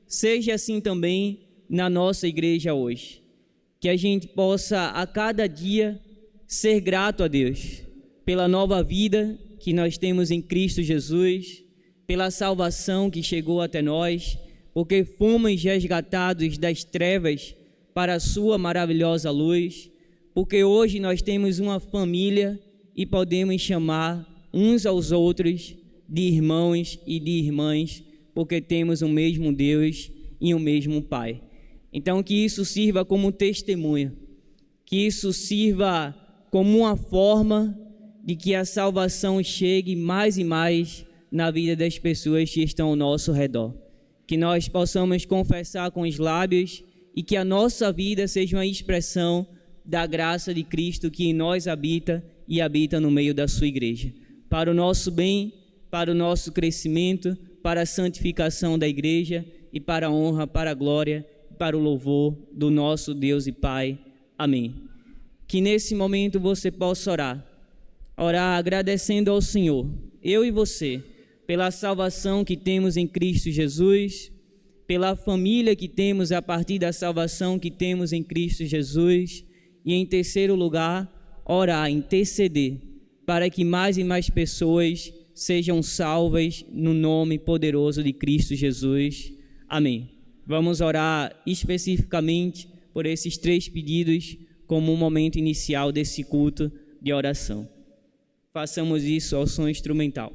seja assim também na nossa igreja hoje. Que a gente possa a cada dia ser grato a Deus pela nova vida que nós temos em Cristo Jesus, pela salvação que chegou até nós, porque fomos resgatados das trevas para a sua maravilhosa luz, porque hoje nós temos uma família e podemos chamar uns aos outros de irmãos e de irmãs, porque temos o mesmo Deus e o mesmo Pai. Então, que isso sirva como testemunho, que isso sirva como uma forma de que a salvação chegue mais e mais na vida das pessoas que estão ao nosso redor. Que nós possamos confessar com os lábios e que a nossa vida seja uma expressão da graça de Cristo que em nós habita e habita no meio da sua igreja. Para o nosso bem, para o nosso crescimento, para a santificação da igreja e para a honra, para a glória, para o louvor do nosso Deus e Pai. Amém. Que nesse momento você possa orar agradecendo ao Senhor, eu e você, pela salvação que temos em Cristo Jesus, pela família que temos a partir da salvação que temos em Cristo Jesus, e em terceiro lugar, orar, interceder, para que mais e mais pessoas sejam salvas no nome poderoso de Cristo Jesus. Amém. Vamos orar especificamente por esses 3 pedidos como um momento inicial desse culto de oração. Façamos isso ao som instrumental.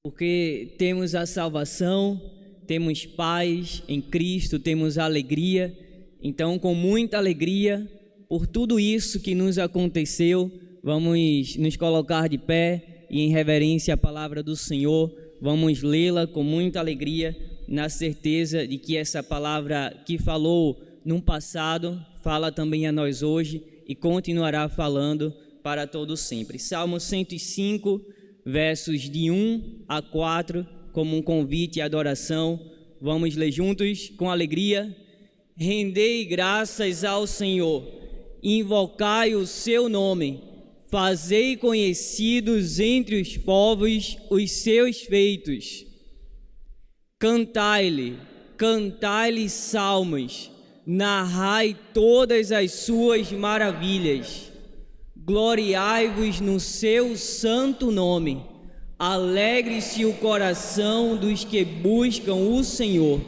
Porque temos a salvação, temos paz em Cristo, temos alegria. Então, com muita alegria, por tudo isso que nos aconteceu, vamos nos colocar de pé e em reverência à palavra do Senhor, vamos lê-la com muita alegria, na certeza de que essa palavra que falou no passado, fala também a nós hoje e continuará falando para todo sempre. Salmo 105, versos de 1 a 4, como um convite à adoração. Vamos ler juntos com alegria. Rendei graças ao Senhor, invocai o seu nome, fazei conhecidos entre os povos os seus feitos. Cantai-lhe salmos, narrai todas as suas maravilhas. Gloriai-vos no seu santo nome, alegre-se o coração dos que buscam o Senhor.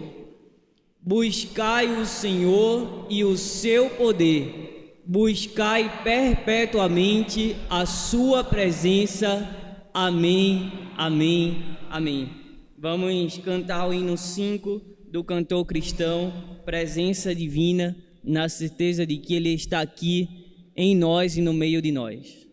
Buscai o Senhor e o seu poder, buscai perpetuamente a sua presença. Amém, amém, amém. Vamos cantar o hino 5 do cantor cristão, Presença Divina, na certeza de que Ele está aqui em nós e no meio de nós.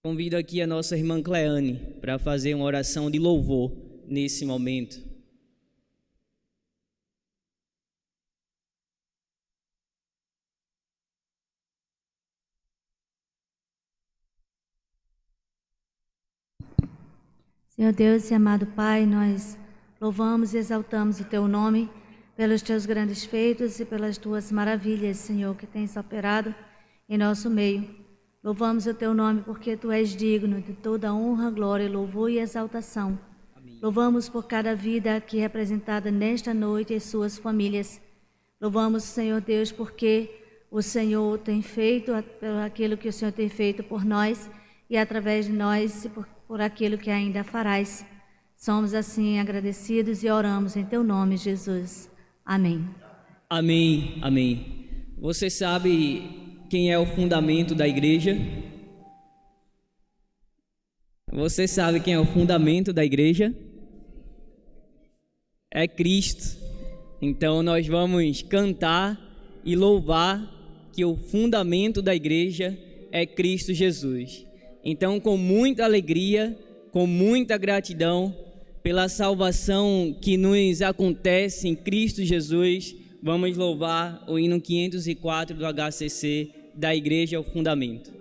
Convido aqui a nossa irmã Cleane para fazer uma oração de louvor nesse momento. Senhor Deus e amado Pai, nós louvamos e exaltamos o Teu nome pelos Teus grandes feitos e pelas Tuas maravilhas, Senhor, que tens operado em nosso meio. Louvamos o Teu nome porque Tu és digno de toda honra, glória, louvor e exaltação. Amém. Louvamos por cada vida aqui representada nesta noite e suas famílias. Louvamos, Senhor Deus, porque o Senhor tem feito aquilo que o Senhor tem feito por nós e através de nós e por aquilo que ainda farás. Somos assim agradecidos e oramos em Teu nome, Jesus. Amém. Amém, amém. Você sabe quem é o fundamento da igreja? Você sabe quem é o fundamento da igreja? É Cristo. Então nós vamos cantar e louvar que o fundamento da igreja é Cristo Jesus. Então, com muita alegria, com muita gratidão pela salvação que nos acontece em Cristo Jesus, vamos louvar o hino 504 do HCC da Igreja ao Fundamento.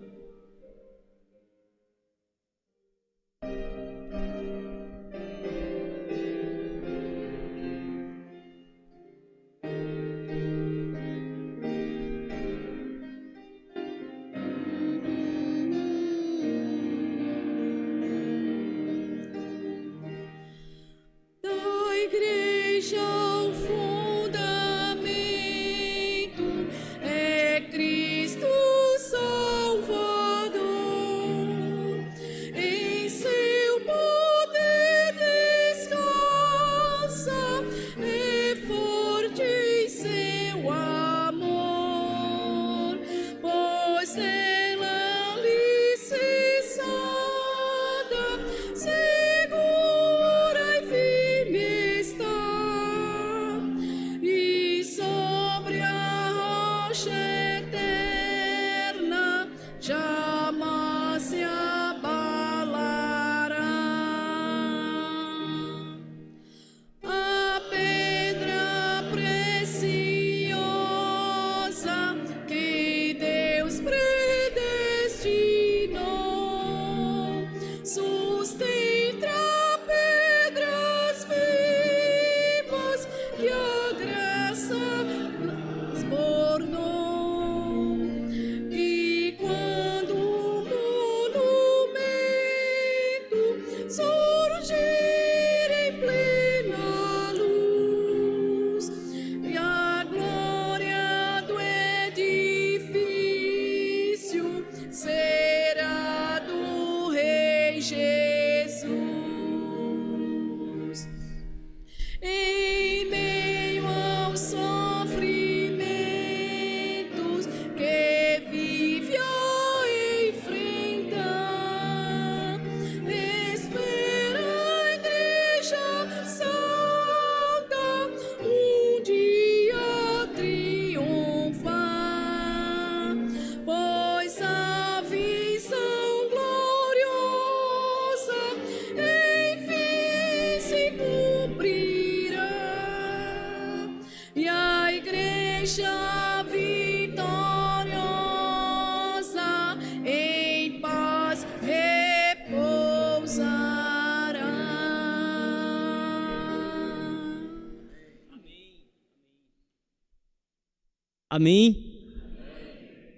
Amém?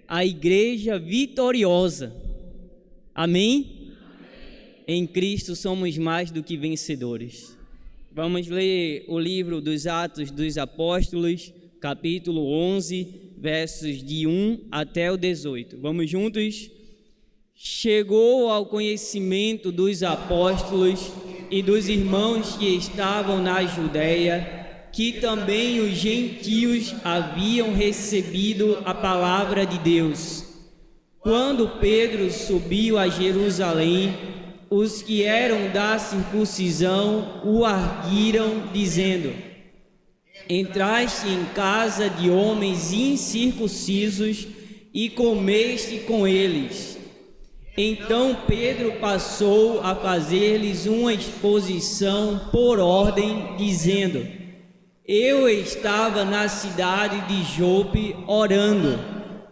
A igreja vitoriosa. Amém? Em Cristo somos mais do que vencedores. Vamos ler o livro dos Atos dos Apóstolos, capítulo 11, versos de 1 até o 18. Vamos juntos? Chegou ao conhecimento dos apóstolos e dos irmãos que estavam na Judéia, que também os gentios haviam recebido a palavra de Deus. Quando Pedro subiu a Jerusalém, os que eram da circuncisão o arguiram, dizendo: entraste em casa de homens incircuncisos e comeste com eles. Então Pedro passou a fazer-lhes uma exposição por ordem, dizendo: Eu estava na cidade de Jope orando,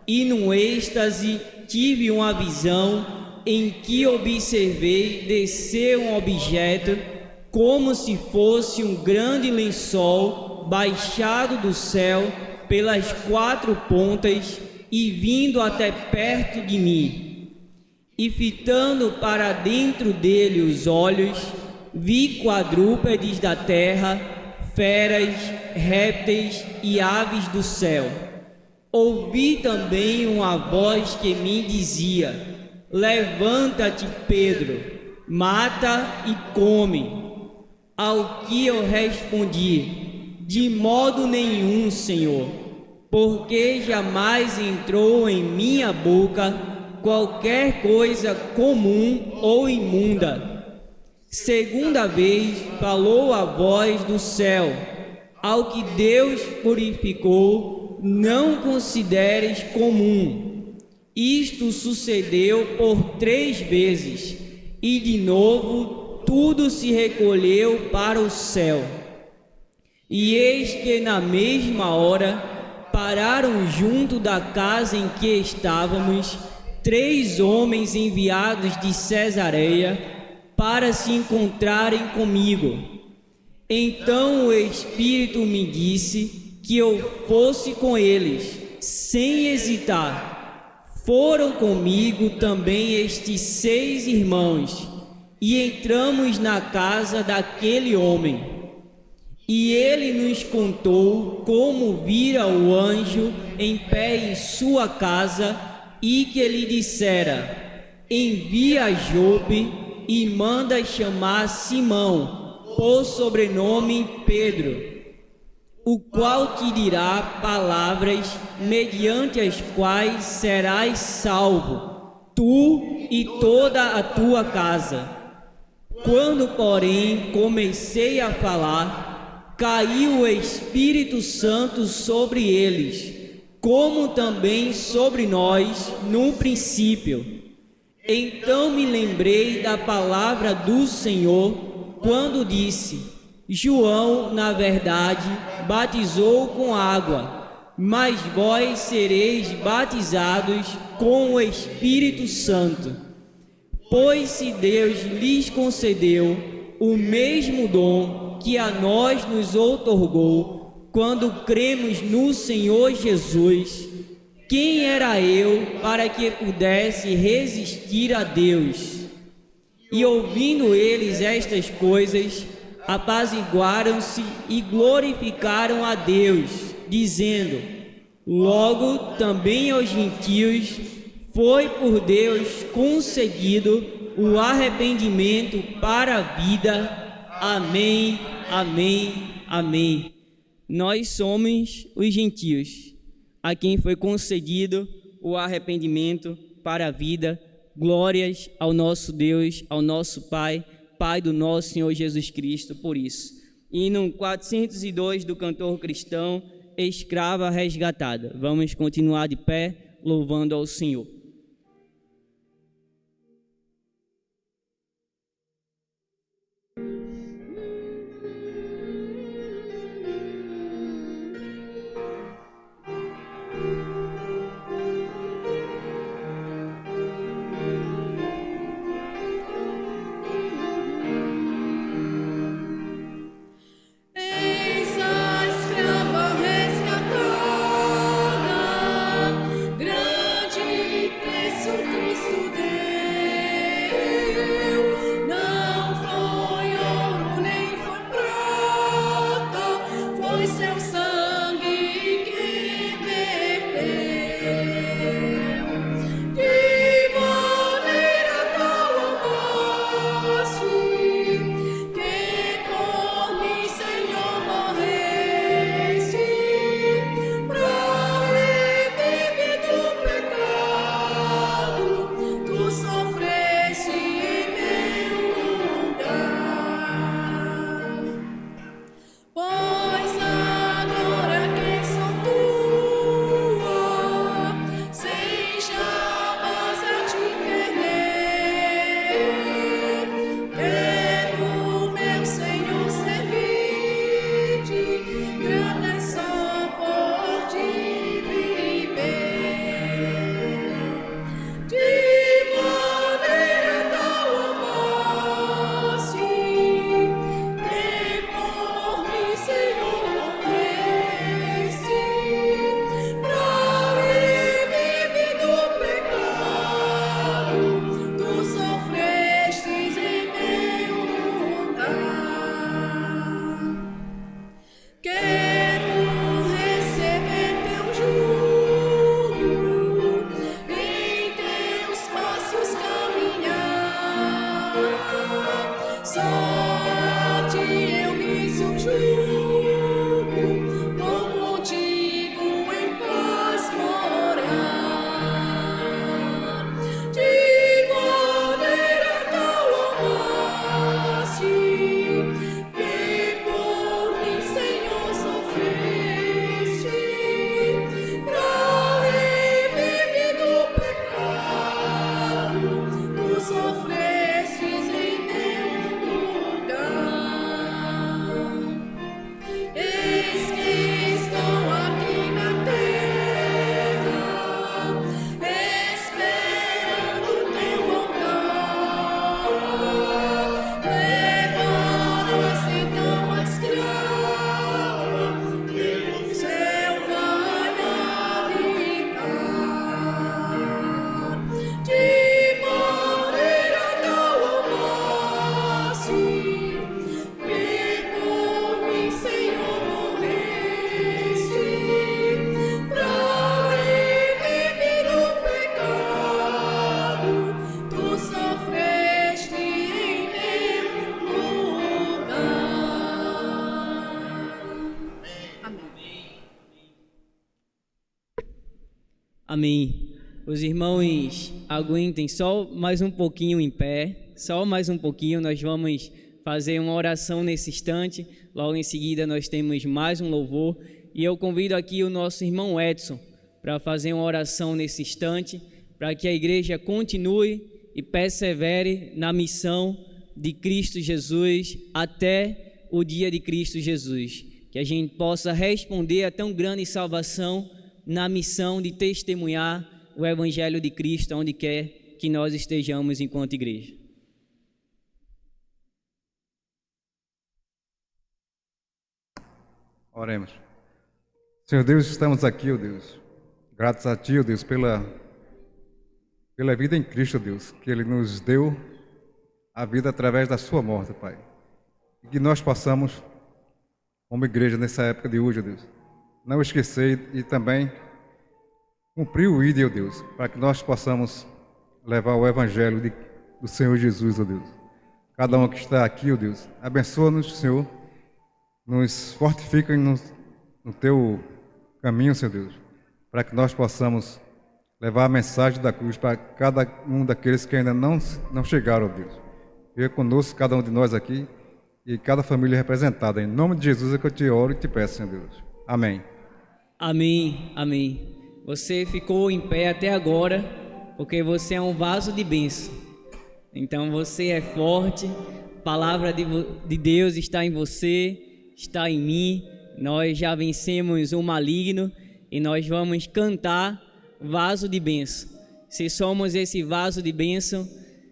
e num êxtase tive uma visão em que observei descer um objeto como se fosse um grande lençol baixado do céu pelas 4 pontas e vindo até perto de mim. E fitando para dentro dele os olhos, vi quadrúpedes da terra, feras, répteis e aves do céu. Ouvi também uma voz que me dizia: Levanta-te, Pedro, mata e come. Ao que eu respondi: De modo nenhum, Senhor, porque jamais entrou em minha boca qualquer coisa comum ou imunda. Segunda vez falou a voz do céu: Ao que Deus purificou, não consideres comum. Isto sucedeu por 3 vezes, e de novo tudo se recolheu para o céu. E eis que na mesma hora pararam junto da casa em que estávamos 3 homens enviados de Cesareia para se encontrarem comigo. Então o Espírito me disse que eu fosse com eles, sem hesitar. Foram comigo também estes 6 irmãos, e entramos na casa daquele homem. E ele nos contou como vira o anjo em pé em sua casa, e que lhe dissera: Envia a Jope e manda chamar Simão, por sobrenome Pedro, o qual te dirá palavras mediante as quais serás salvo, tu e toda a tua casa. Quando, porém, comecei a falar, caiu o Espírito Santo sobre eles, como também sobre nós no princípio. Então me lembrei da palavra do Senhor, quando disse: João, na verdade, batizou com água, mas vós sereis batizados com o Espírito Santo. Pois se Deus lhes concedeu o mesmo dom que a nós nos outorgou, quando cremos no Senhor Jesus, quem era eu para que pudesse resistir a Deus? E ouvindo eles estas coisas, apaziguaram-se e glorificaram a Deus, dizendo: Logo também aos gentios foi por Deus concedido o arrependimento para a vida. Amém, amém, amém. Nós somos os gentios, a quem foi concedido o arrependimento para a vida. Glórias ao nosso Deus, ao nosso Pai, Pai do nosso Senhor Jesus Cristo, por isso. Hino 402 do cantor cristão, Escrava Resgatada. Vamos continuar de pé, louvando ao Senhor. Grande Amém. Os irmãos aguentem só mais um pouquinho em pé, só mais um pouquinho. Nós vamos fazer uma oração nesse instante. Logo em seguida nós temos mais um louvor. E eu convido aqui o nosso irmão Edson para fazer uma oração nesse instante, para que a igreja continue e persevere na missão de Cristo Jesus até o dia de Cristo Jesus. Que a gente possa responder a tão grande salvação na missão de testemunhar o Evangelho de Cristo onde quer que nós estejamos enquanto igreja. Oremos. Senhor Deus, estamos aqui, ó Deus, gratos a Ti, ó Deus, pela vida em Cristo, ó Deus, que Ele nos deu a vida através da Sua morte, Pai. E que nós possamos, como igreja nessa época de hoje, ó Deus, não esquecer e também cumprir o ídolo, ó Deus, para que nós possamos levar o Evangelho do Senhor Jesus, ó Deus. Cada um que está aqui, ó Deus, abençoa-nos, Senhor, nos fortifica no Teu caminho, Senhor Deus, para que nós possamos levar a mensagem da cruz para cada um daqueles que ainda não chegaram, ó Deus. Venha conosco, cada um de nós aqui, e cada família representada. Em nome de Jesus é que eu te oro e te peço, Senhor Deus. Amém. Amém, amém. Você ficou em pé até agora porque você é um vaso de bênção. Então você é forte, a palavra de Deus está em você, está em mim. Nós já vencemos o maligno e nós vamos cantar vaso de bênção. Se somos esse vaso de bênção,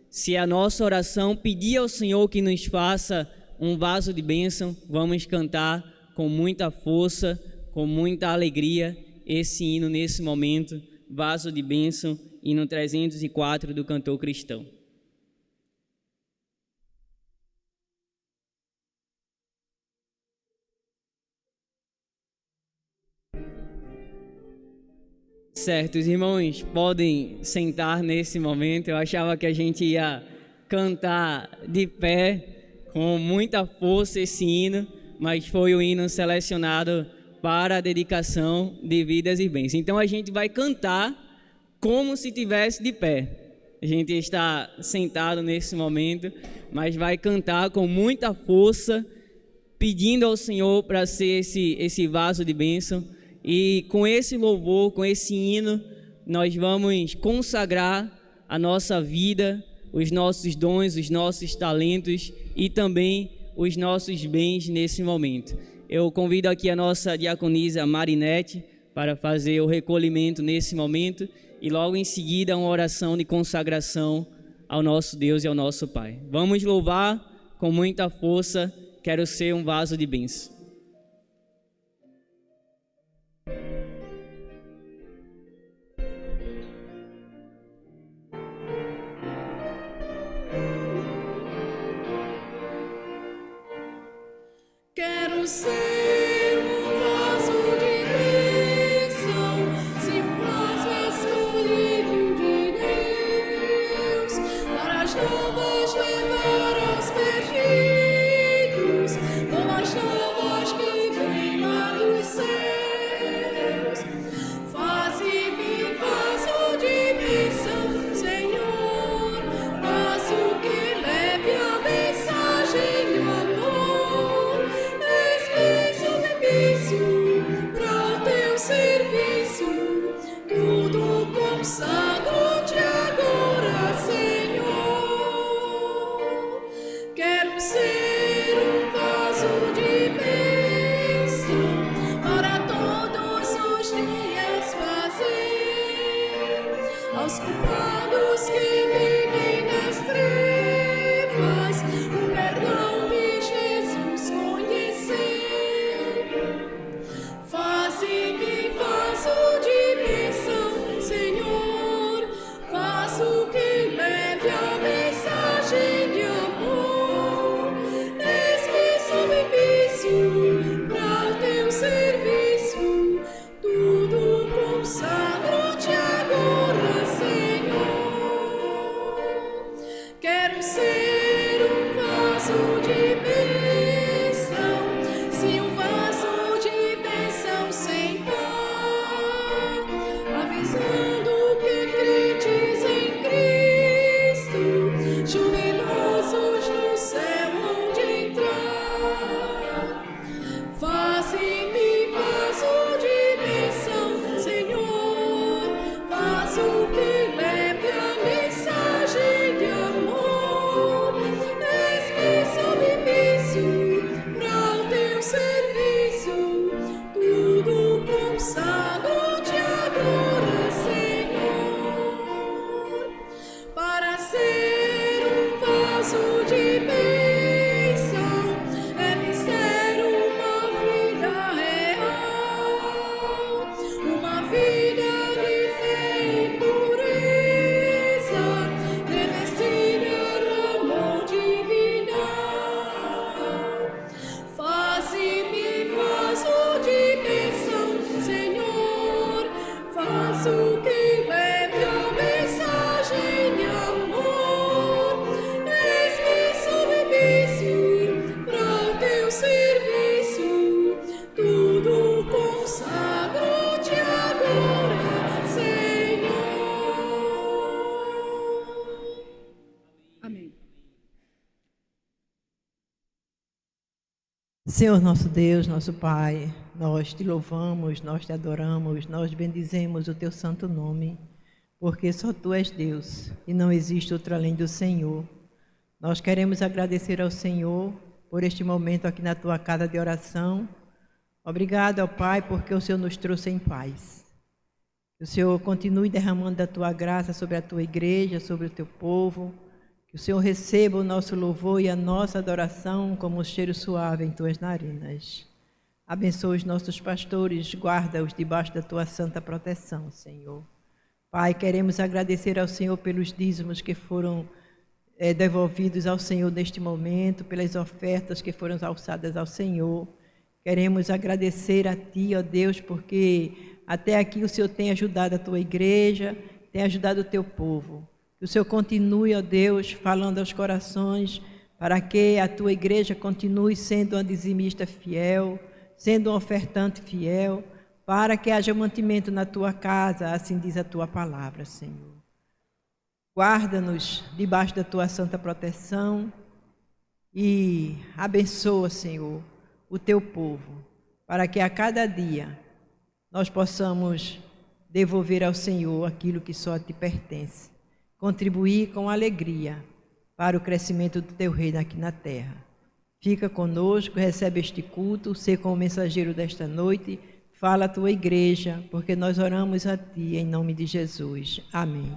se a nossa oração pedir ao Senhor que nos faça um vaso de bênção, vamos cantar com muita força, com muita alegria esse hino nesse momento, vaso de bênção, hino 304 do cantor cristão. Certo, os irmãos podem sentar nesse momento. Eu achava que a gente ia cantar de pé com muita força esse hino, mas foi o hino selecionado para a dedicação de vidas e bens. Então a gente vai cantar como se estivesse de pé. A gente está sentado nesse momento, mas vai cantar com muita força, pedindo ao Senhor para ser esse vaso de bênção. E com esse louvor, com esse hino, nós vamos consagrar a nossa vida, os nossos dons, os nossos talentos e também os nossos bens nesse momento. Eu convido aqui a nossa diaconisa Marinete para fazer o recolhimento nesse momento e logo em seguida uma oração de consagração ao nosso Deus e ao nosso Pai. Vamos louvar com muita força, quero ser um vaso de bênção. Quero ser um vaso de bênção, se um vaso escolhido de Deus, para as novas levar aos perdidos, boas novas que vêm lá dos céus. Faze-me vaso de bênção, Senhor, vaso que leve a mensagem do amor. Para o teu serviço, tudo consagro-te agora, Senhor. Quero ser um vaso de bênção para todos os dias fazer aos culpados que vivem nas trevas o perdão de Jesus conhecer. Faze-me vaso de bênção, Senhor, vaso que leve a mensagem de amor. Eis-me submisso para o teu serviço, tudo consagro-te agora, Senhor. Quero ser um vaso de bênção, se um vaso de bênção sem par, avisando vaso de bênção, é mistério uma vida real, uma vida de fé e pureza, revestida do amor divinal. Faze-me vaso de bênção, Senhor, vaso que leve a mensagem de amor. Eis-me submisso para o teu serviço, tudo consagro-te agora, Senhor. Amém. Senhor nosso Deus, nosso Pai, nós te louvamos, nós te adoramos, nós bendizemos o teu santo nome, porque só tu és Deus e não existe outro além do Senhor. Nós queremos agradecer ao Senhor por este momento aqui na tua casa de oração. Obrigado ao Pai, porque o Senhor nos trouxe em paz. Que o Senhor continue derramando a tua graça sobre a tua igreja, sobre o teu povo. Que o Senhor receba o nosso louvor e a nossa adoração como um cheiro suave em tuas narinas. Abençoa os nossos pastores, guarda-os debaixo da tua santa proteção, Senhor. Pai, queremos agradecer ao Senhor pelos dízimos que foram devolvidos ao Senhor neste momento, pelas ofertas que foram alçadas ao Senhor. Queremos agradecer a Ti, ó Deus, porque até aqui o Senhor tem ajudado a Tua igreja, tem ajudado o Teu povo. Que o Senhor continue, ó Deus, falando aos corações, para que a Tua igreja continue sendo uma dizimista fiel, sendo um ofertante fiel, para que haja mantimento na Tua casa, assim diz a Tua palavra, Senhor. Guarda-nos debaixo da Tua santa proteção e abençoa, Senhor, o Teu povo, para que a cada dia nós possamos devolver ao Senhor aquilo que só te pertence, contribuir com alegria para o crescimento do Teu reino aqui na terra. Fica conosco, recebe este culto, ser como mensageiro desta noite, fala a Tua igreja, porque nós oramos a Ti em nome de Jesus. Amém.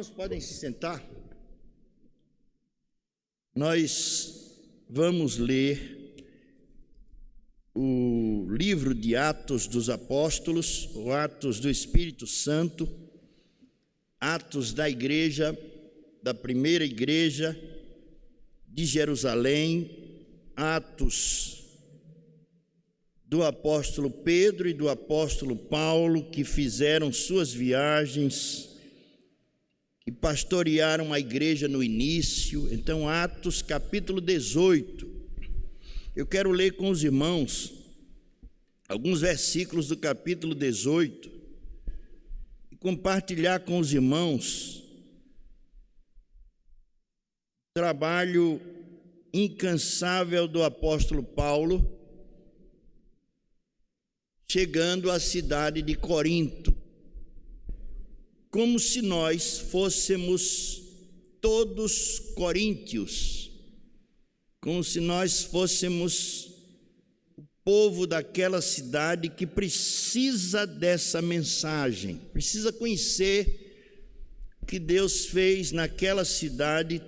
Irmãos, podem se sentar. Nós vamos ler o livro de Atos dos Apóstolos, ou Atos do Espírito Santo, Atos da igreja, da primeira igreja de Jerusalém, Atos do apóstolo Pedro e do apóstolo Paulo, que fizeram suas viagens, que pastorearam a igreja no início. Então, Atos capítulo 18. Eu quero ler com os irmãos alguns versículos do capítulo 18 e compartilhar com os irmãos o trabalho incansável do apóstolo Paulo, chegando à cidade de Corinto, como se nós fôssemos todos coríntios, como se nós fôssemos o povo daquela cidade que precisa dessa mensagem, precisa conhecer o que Deus fez naquela cidade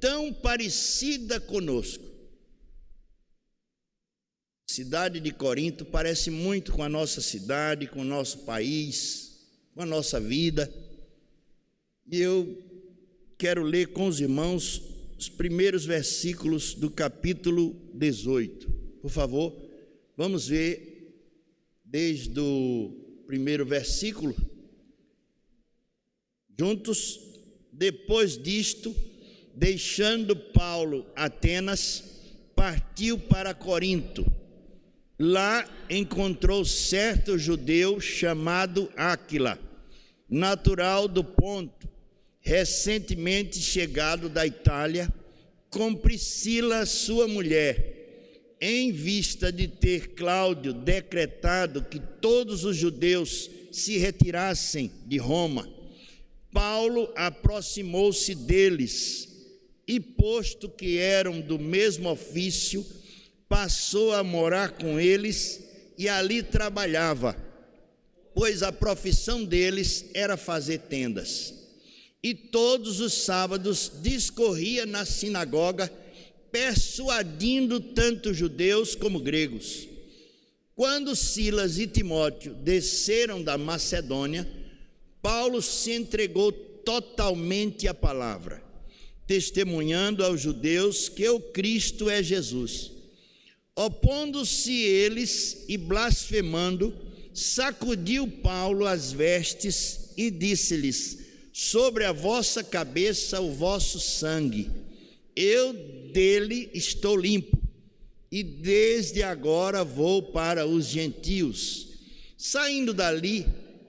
tão parecida conosco. A cidade de Corinto parece muito com a nossa cidade, com o nosso país, com a nossa vida. E eu quero ler com os irmãos os primeiros versículos do capítulo 18. Por favor, vamos ver desde o primeiro versículo, juntos. Depois disto, deixando Paulo Atenas, partiu para Corinto. Lá encontrou certo judeu chamado Áquila, natural do Ponto, recentemente chegado da Itália, com Priscila, sua mulher, em vista de ter Cláudio decretado que todos os judeus se retirassem de Roma. Paulo aproximou-se deles e, posto que eram do mesmo ofício, passou a morar com eles e ali trabalhava, pois a profissão deles era fazer tendas. E todos os sábados discorria na sinagoga, persuadindo tanto judeus como gregos. Quando Silas e Timóteo desceram da Macedônia, Paulo se entregou totalmente à palavra, testemunhando aos judeus que o Cristo é Jesus. Opondo-se eles e blasfemando, sacudiu Paulo as vestes e disse-lhes: sobre a vossa cabeça o vosso sangue, eu dele estou limpo, e desde agora vou para os gentios. Saindo dali,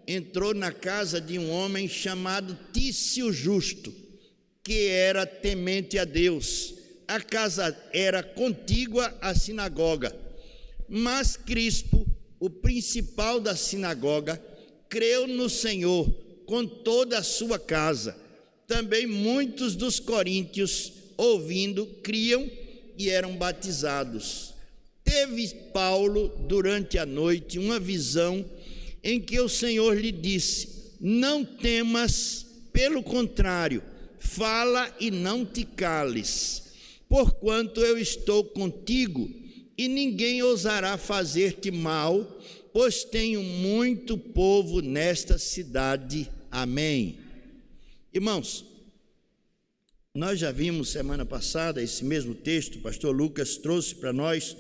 entrou na casa de um homem chamado Tício Justo, que era temente a Deus. A casa era contígua à sinagoga, mas Crispo, o principal da sinagoga, creu no Senhor com toda a sua casa. Também muitos dos coríntios, ouvindo, criam e eram batizados. Teve Paulo, durante a noite, uma visão em que o Senhor lhe disse: não temas, pelo contrário, fala e não te cales, porquanto eu estou contigo, e ninguém ousará fazer-te mal, pois tenho muito povo nesta cidade. Amém. Irmãos, nós já vimos semana passada esse mesmo texto. O pastor Lucas trouxe para nós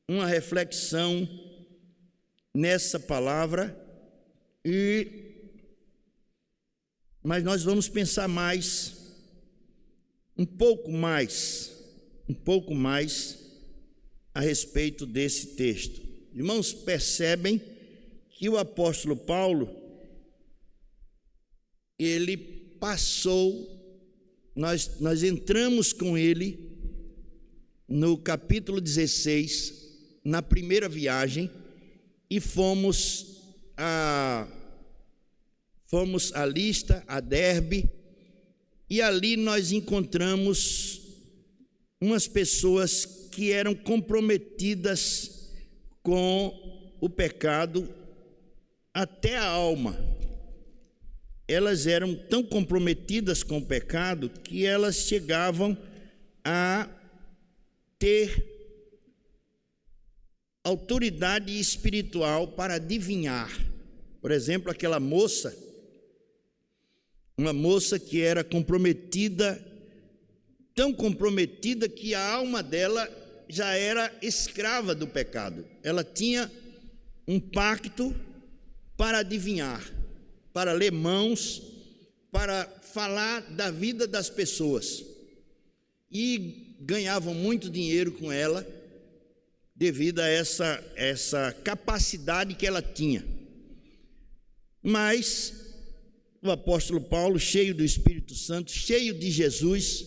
uma reflexão nessa palavra, mas nós vamos pensar mais, um pouco mais a respeito desse texto. Irmãos, percebem que o apóstolo Paulo, ele passou, nós entramos com ele no capítulo 16, na primeira viagem, e fomos a Lista, a Derbe, e ali nós encontramos umas pessoas que eram comprometidas com o pecado até a alma. elas eram tão comprometidas com o pecado que elas chegavam a ter autoridade espiritual para adivinhar. Por exemplo, aquela moça, uma moça que era comprometida, tão comprometida que a alma dela já era escrava do pecado. Ela tinha um pacto para adivinhar, para ler mãos, para falar da vida das pessoas. E ganhavam muito dinheiro com ela, devido a essa capacidade que ela tinha. Mas o apóstolo Paulo, cheio do Espírito Santo, cheio de Jesus,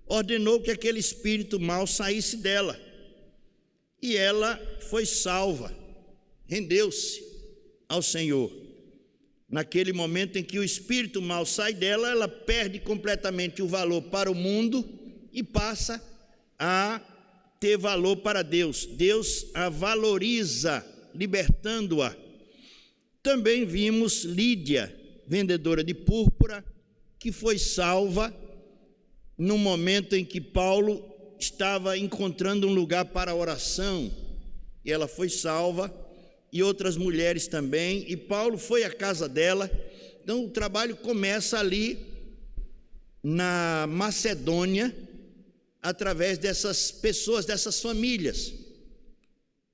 ordenou que aquele espírito mau saísse dela. E ela foi salva, rendeu-se ao Senhor. Naquele momento em que o espírito mau sai dela, ela perde completamente o valor para o mundo e passa a ter valor para Deus. Deus a valoriza, libertando-a. Também vimos Lídia, vendedora de púrpura, que foi salva no momento em que Paulo estava encontrando um lugar para oração, e ela foi salva, e outras mulheres também, e Paulo foi à casa dela. Então o trabalho começa ali na Macedônia, através dessas pessoas, dessas famílias.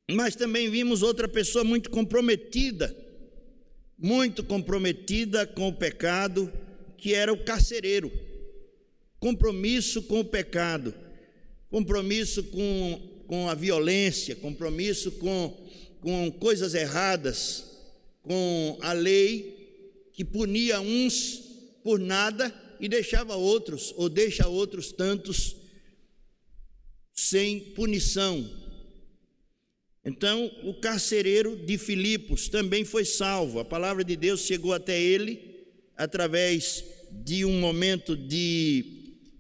Mas também vimos outra pessoa muito comprometida com o pecado, que era o carcereiro. Compromisso com o pecado, compromisso com a violência, compromisso com coisas erradas, com a lei que punia uns por nada e deixava outros, ou deixa outros tantos sem punição. Então, o carcereiro de Filipos também foi salvo. A palavra de Deus chegou até ele através de um momento de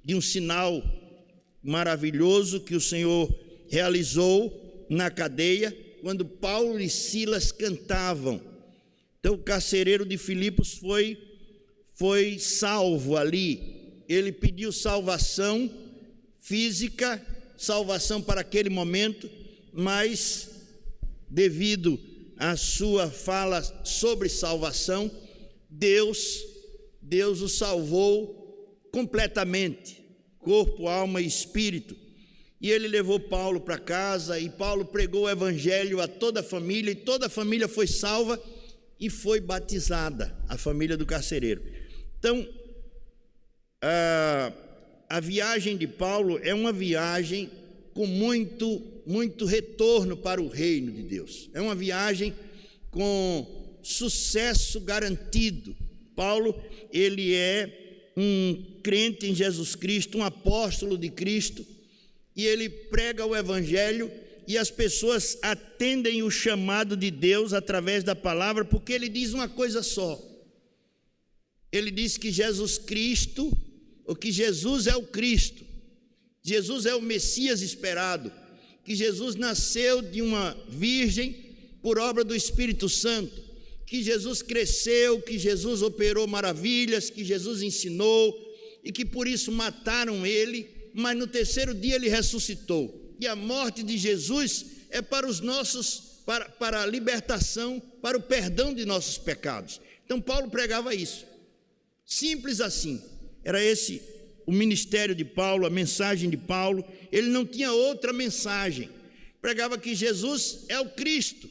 um sinal maravilhoso que o Senhor realizou na cadeia, quando Paulo e Silas cantavam. Então, o carcereiro de Filipos foi salvo ali. Ele pediu salvação física, salvação para aquele momento, mas devido à sua fala sobre salvação, Deus o salvou completamente, corpo, alma e espírito. E ele levou Paulo para casa, e Paulo pregou o evangelho a toda a família, e toda a família foi salva e foi batizada, a família do carcereiro. Então, a viagem de Paulo é uma viagem com muito retorno para o reino de Deus. É uma viagem com sucesso garantido. Paulo, ele é um crente em Jesus Cristo, um apóstolo de Cristo, e ele prega o evangelho, e as pessoas atendem o chamado de Deus através da palavra, porque ele diz uma coisa só. Ele diz que Jesus Cristo, ou que Jesus é o Cristo, Jesus é o Messias esperado, que Jesus nasceu de uma virgem por obra do Espírito Santo, que Jesus cresceu, que Jesus operou maravilhas, que Jesus ensinou, e que por isso mataram ele, mas no terceiro dia ele ressuscitou. E a morte de Jesus é para os nossos, para a libertação, para o perdão de nossos pecados. Então Paulo pregava isso, simples assim. Era esse o ministério de Paulo, a mensagem de Paulo. Ele não tinha outra mensagem. Pregava que Jesus é o Cristo.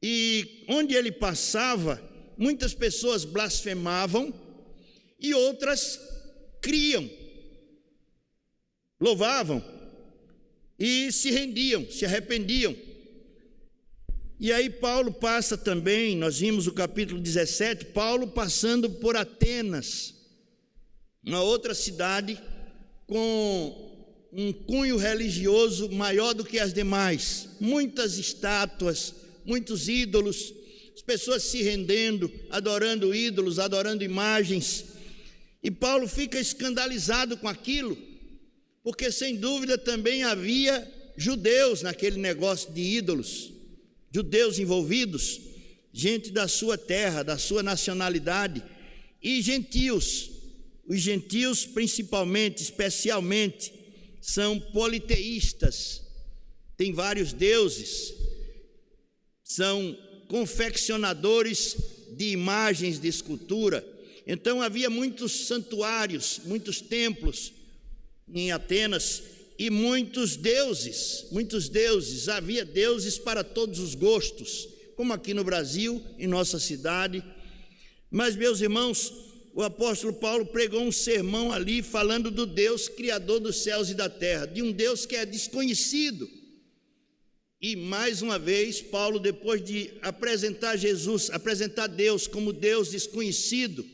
E onde ele passava, muitas pessoas blasfemavam e outras criam, louvavam e se rendiam, se arrependiam. E aí Paulo passa também, nós vimos o capítulo 17, Paulo passando por Atenas, uma outra cidade com um cunho religioso maior do que as demais, muitas estátuas, muitos ídolos, as pessoas se rendendo, adorando ídolos, adorando imagens, e Paulo fica escandalizado com aquilo, porque sem dúvida também havia judeus naquele negócio de ídolos, judeus envolvidos, gente da sua terra, da sua nacionalidade, e gentios. Os gentios, principalmente, especialmente, são politeístas, têm vários deuses, são confeccionadores de imagens de escultura. Então havia muitos santuários, muitos templos em Atenas e muitos deuses, havia deuses para todos os gostos, como aqui no Brasil, em nossa cidade. Mas, meus irmãos, o apóstolo Paulo pregou um sermão ali falando do Deus criador dos céus e da terra, de um Deus que é desconhecido. E mais uma vez, Paulo, depois de apresentar Deus como Deus desconhecido,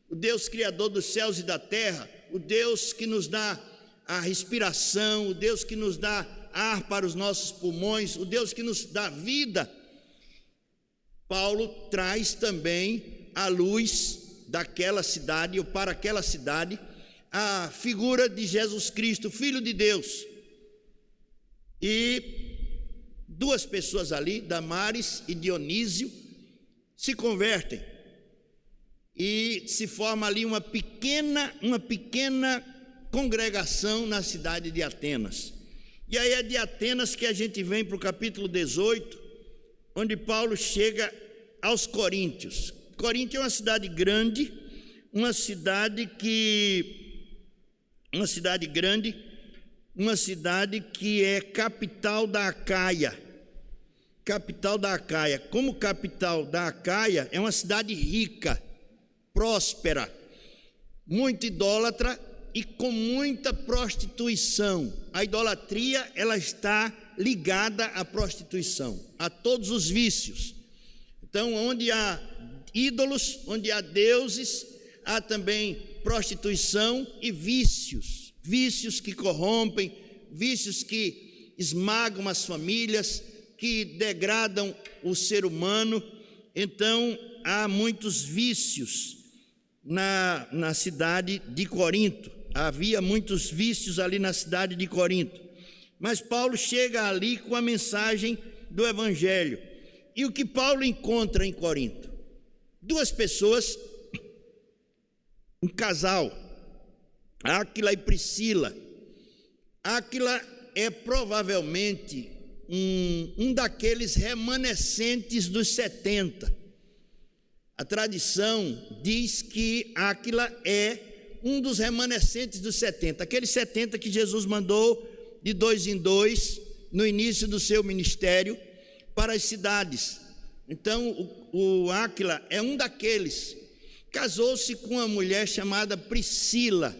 o Deus criador dos céus e da terra, o Deus que nos dá a respiração, o Deus que nos dá ar para os nossos pulmões, o Deus que nos dá vida, Paulo traz também à luz daquela cidade, ou para aquela cidade, a figura de Jesus Cristo, Filho de Deus. E duas pessoas ali, Damares e Dionísio, se convertem e se forma ali uma pequena congregação na cidade de Atenas. E aí é de Atenas que a gente vem para o capítulo 18, onde Paulo chega aos Coríntios. Corinto é uma cidade grande, uma cidade que é capital da Acaia. Como capital da Acaia, é uma cidade rica, próspera, muito idólatra e com muita prostituição. A idolatria, ela está ligada à prostituição, a todos os vícios. Então, onde há ídolos, onde há deuses, há também prostituição e vícios que corrompem, vícios que esmagam as famílias, que degradam o ser humano. Então, há muitos vícios na cidade de Corinto. Havia muitos vícios ali na cidade de Corinto. Mas Paulo chega ali com a mensagem do Evangelho. E o que Paulo encontra em Corinto? Duas pessoas, um casal, Áquila e Priscila. Áquila é provavelmente um daqueles remanescentes dos 70. A tradição diz que Áquila é um dos remanescentes dos 70, aqueles 70 que Jesus mandou de 2 em 2 no início do seu ministério para as cidades. Então o Áquila é um daqueles. Casou-se com uma mulher chamada Priscila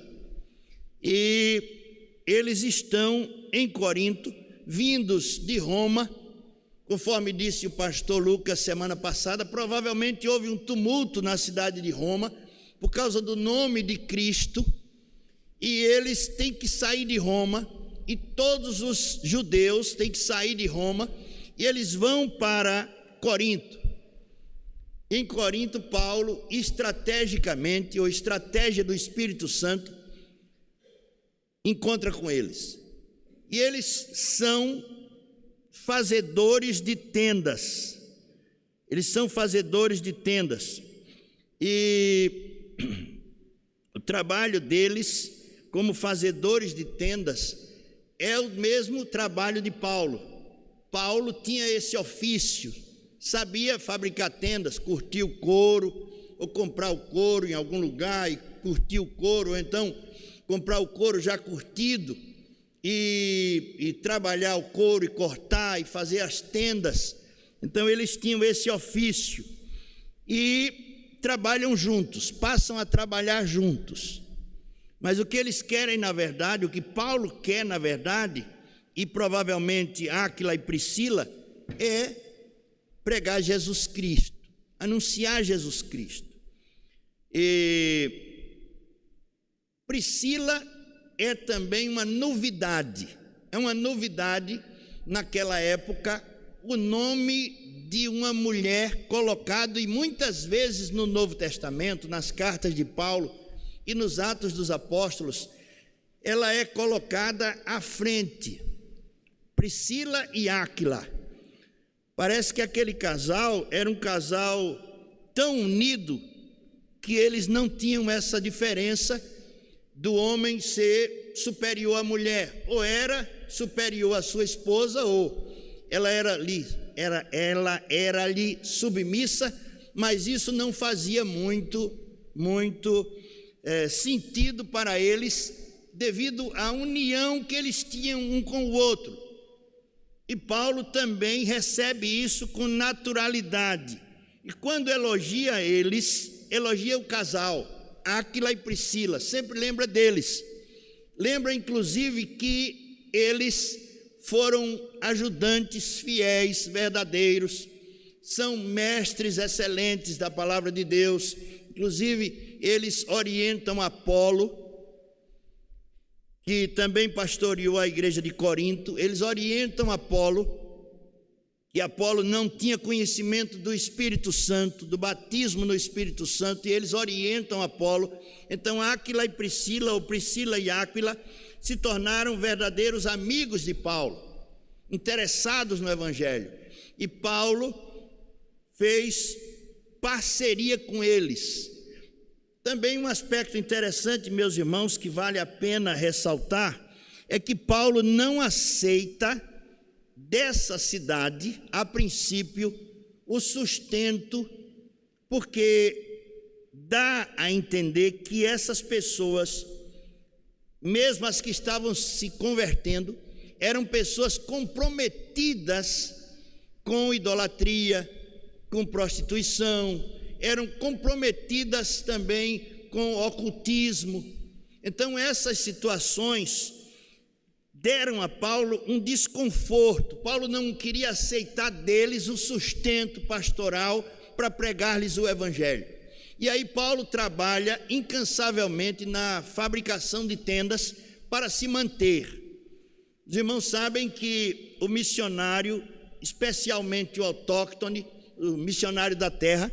e eles estão em Corinto, vindos de Roma. Conforme disse o pastor Lucas semana passada, provavelmente houve um tumulto na cidade de Roma por causa do nome de Cristo, e eles têm que sair de Roma, e todos os judeus têm que sair de Roma, e eles vão para Corinto. Em Corinto, Paulo, estrategicamente, ou estratégia do Espírito Santo, encontra com eles. E eles são fazedores de tendas. E o trabalho deles, como fazedores de tendas, é o mesmo trabalho de Paulo. Paulo tinha esse ofício, sabia fabricar tendas, curtir o couro, ou comprar o couro em algum lugar e curtir o couro, ou então comprar o couro já curtido e trabalhar o couro e cortar e fazer as tendas. Então eles tinham esse ofício e trabalham juntos, passam a trabalhar juntos. Mas o que eles querem, na verdade, o que Paulo quer, na verdade, e provavelmente Áquila e Priscila, é pregar Jesus Cristo, anunciar Jesus Cristo. E Priscila é também uma novidade, naquela época, o nome de uma mulher colocado, e muitas vezes no Novo Testamento, nas cartas de Paulo e nos Atos dos Apóstolos, ela é colocada à frente, Priscila e Áquila. Parece que aquele casal era um casal tão unido que eles não tinham essa diferença do homem ser superior à mulher, ou era superior à sua esposa, ou ela era-lhe submissa, mas isso não fazia muito sentido para eles, devido à união que eles tinham um com o outro. E Paulo também recebe isso com naturalidade. E quando elogia eles, elogia o casal, Áquila e Priscila, sempre lembra deles. Lembra inclusive que eles foram ajudantes fiéis, verdadeiros, são mestres excelentes da palavra de Deus. Inclusive eles orientam Apolo, que também pastoreou a igreja de Corinto. Eles orientam Apolo, que Apolo não tinha conhecimento do Espírito Santo, do batismo no Espírito Santo, e eles orientam Apolo. Então Áquila e Priscila, ou Priscila e Áquila, se tornaram verdadeiros amigos de Paulo, interessados no Evangelho. E Paulo fez parceria com eles. Também um aspecto interessante, meus irmãos, que vale a pena ressaltar, é que Paulo não aceita dessa cidade, a princípio, o sustento, porque dá a entender que essas pessoas, mesmo as que estavam se convertendo, eram pessoas comprometidas com idolatria, com prostituição, eram comprometidas também com ocultismo. Então essas situações deram a Paulo um desconforto. Paulo não queria aceitar deles o sustento pastoral para pregar-lhes o Evangelho. E aí Paulo trabalha incansavelmente na fabricação de tendas para se manter. Os irmãos sabem que o missionário, especialmente o autóctone, o missionário da terra,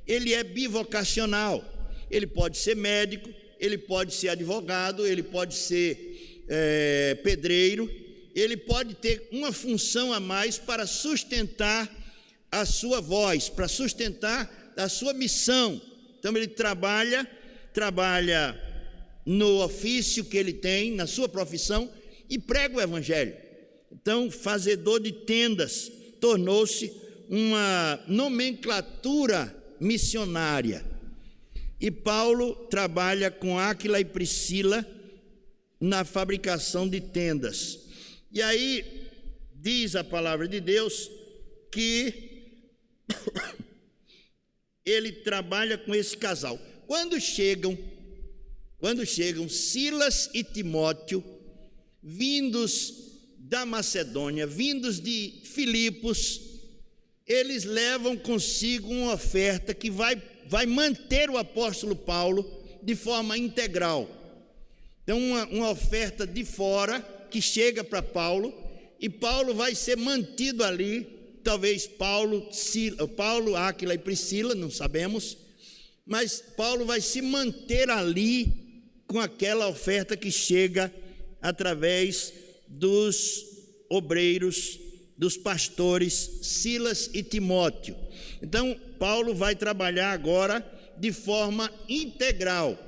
ele é bivocacional. Ele pode ser médico, ele pode ser advogado, ele pode ser pedreiro, ele pode ter uma função a mais para sustentar a sua voz, para sustentar a sua missão. Então ele trabalha no ofício que ele tem, na sua profissão, e prega o Evangelho. Então, fazedor de tendas tornou-se uma nomenclatura missionária. E Paulo trabalha com Áquila e Priscila na fabricação de tendas. E aí diz a palavra de Deus que ele trabalha com esse casal. Quando chegam Silas e Timóteo, vindos da Macedônia, vindos de Filipos, eles levam consigo uma oferta que vai manter o apóstolo Paulo de forma integral. Então uma oferta de fora que chega para Paulo, e Paulo vai ser mantido ali. Talvez Paulo, Áquila e Priscila, não sabemos, mas Paulo vai se manter ali com aquela oferta que chega através dos obreiros, dos pastores Silas e Timóteo. Então Paulo vai trabalhar agora de forma integral.